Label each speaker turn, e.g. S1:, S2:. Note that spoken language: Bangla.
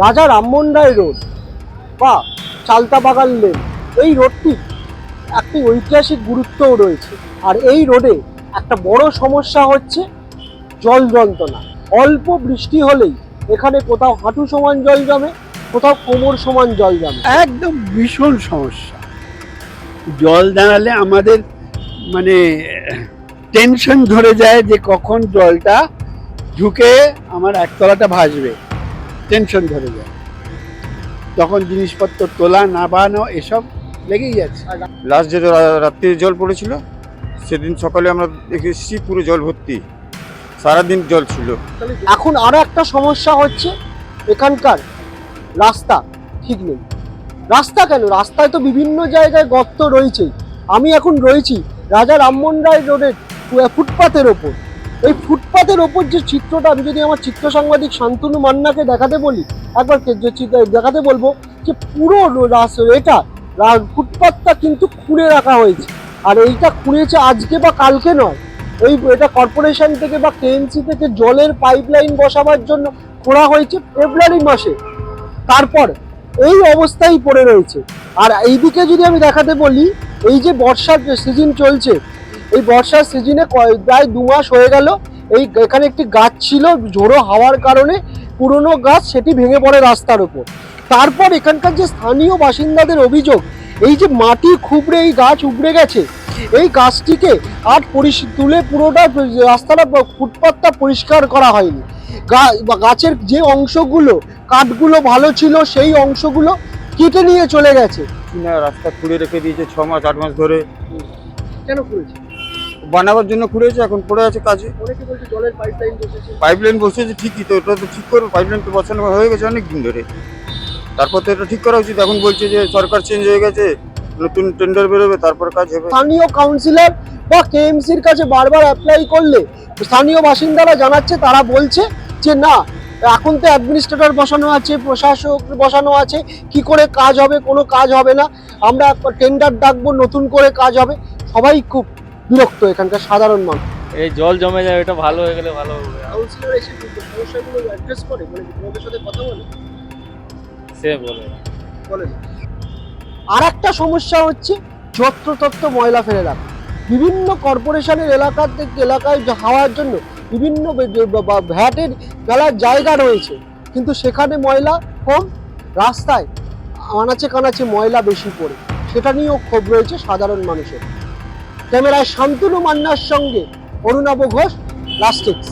S1: রাজা রামমোহন রায় রোড বা চালতা বাগান লেন, এই রোডটি একটি ঐতিহাসিক গুরুত্বও রয়েছে। আর এই রোডে একটা বড় সমস্যা হচ্ছে জল যন্ত্রণা। অল্প বৃষ্টি হলেই এখানে কোথাও হাঁটু সমান জল জমে, কোথাও কোমর সমান জল জমে।
S2: একদম ভীষণ সমস্যা। জল দাঁড়ালে আমাদের মানে টেনশন ধরে যায় যে কখন জলটা ঢুকে আমার একতলাটা ভাসবে, টেনশন ধরে যায়। তখন জিনিসপত্র তোলা নামানো এসব লেগেই যাচ্ছে।
S3: লাস্ট যে রাত্রে জল পড়েছিল সেদিন সকালে আমরা দেখেছি পুরো জল ভর্তি, সারাদিন জল ছিল।
S1: এখন আরো একটা সমস্যা হচ্ছে এখানকার রাস্তা ঠিক নেই। রাস্তা কেন, রাস্তায় তো বিভিন্ন জায়গায় গর্ত রয়েছেই। আমি এখন রয়েছি রাজা রামমোহন রায় রোডের ফুটপাতের ওপর। এই ফুটপাতের ওপর যে চিত্রটা, আমি যদি আমার চিত্র সাংবাদিক শান্তনু মান্নাকে দেখাতে বলি, একবার দেখাতে বলবো যে পুরো এটা ফুটপাতটা কিন্তু খুঁড়ে রাখা হয়েছে। আর এইটা খুঁড়েছে আজকে বা কালকে নয়, এটা কর্পোরেশন থেকে বা কেএমসি থেকে জলের পাইপলাইন বসাবার জন্য খোঁড়া হয়েছে ফেব্রুয়ারি মাসে। তারপর এই অবস্থায় পড়ে রয়েছে। আর এইদিকে যদি আমি দেখাতে বলি, এই যে বর্ষার সিজন চলছে, এই বর্ষার সিজনে প্রায় 2 মাস হয়ে গেল এখানে একটি গাছ ছিল, ঝোড়ো হাওয়ার কারণে পুরনো গাছ সেটি ভেঙে পড়ে রাস্তার উপর। তারপর এখানকার যে স্থানীয় বাসিন্দাদের অভিযোগ, এই যে মাটি খুবড়ে এই গাছ উবড়ে গেছে, এই গাছটিকে আর তুলে পুরোটা রাস্তাটা ফুটপাতটা পরিষ্কার করা হয়নি। গাছের যে অংশগুলো কাঠগুলো ভালো ছিল সেই অংশগুলো কেটে নিয়ে চলে গেছে।
S3: কিনা রাস্তা খুঁড়ে রেখে দিয়েছে 6 মাস 8 মাস ধরে।
S1: কেন করেছে?
S3: বানাবার জন্য খুঁড়েছে, এখন পড়ে আছে কাজে।
S1: অনেকে বলছে জলের পাইপলাইন বসেছে।
S3: পাইপলাইন বসেছে ঠিকই, তো এটা তো ঠিক করবে। পাইপলাইন তো বসানো হয়ে গেছে অনেক দিন ধরে, তারপর তো এটা ঠিক করা উচিত। এখন বলছে যে সরকার চেঞ্জ হয়ে গেছে, নতুন টেন্ডার বেরোবে, তারপর কাজ হবে।
S1: স্থানীয় কাউন্সিলর বা কেএমসির কাছে বারবার অ্যাপ্লাই করলে স্থানীয় বাসিন্দারা জানাচ্ছে, তারা বলছে যে না, এখন তো অ্যাডমিনিস্ট্রেটর বসানো আছে, প্রশাসক বসানো আছে, কি করে কাজ হবে? কোনো কাজ হবে না, আমরা টেন্ডার ডাকবো, নতুন করে কাজ হবে। সবাই খুব বিরক্ত, এখানকার সাধারণ মানুষ।
S4: এই জল জমে যায়, এটা ভালো হয়ে গেলে ভালো হবে।
S1: কাউন্সিলর এসে সমস্যাগুলো অ্যাড্রেস করে, মানে তোমাদের সাথে কথা বলে?
S4: সে বলে
S1: না। আর একটা সমস্যা হচ্ছে যত্রতত্র ময়লা ফেলে রাখা। বিভিন্ন কর্পোরেশনের এলাকায় হাওয়ার জন্য বিভিন্ন ভ্যাটের ফেলার জায়গা রয়েছে, কিন্তু সেখানে ময়লা কম, রাস্তায় আনাচে কানাচে ময়লা বেশি পড়ে, সেটা নিয়েও ক্ষোভ রয়েছে সাধারণ মানুষের। ক্যামেরায় শান্তনু মান্নার সঙ্গে অরুণাভ ঘোষ, লাস্ট টেক্স।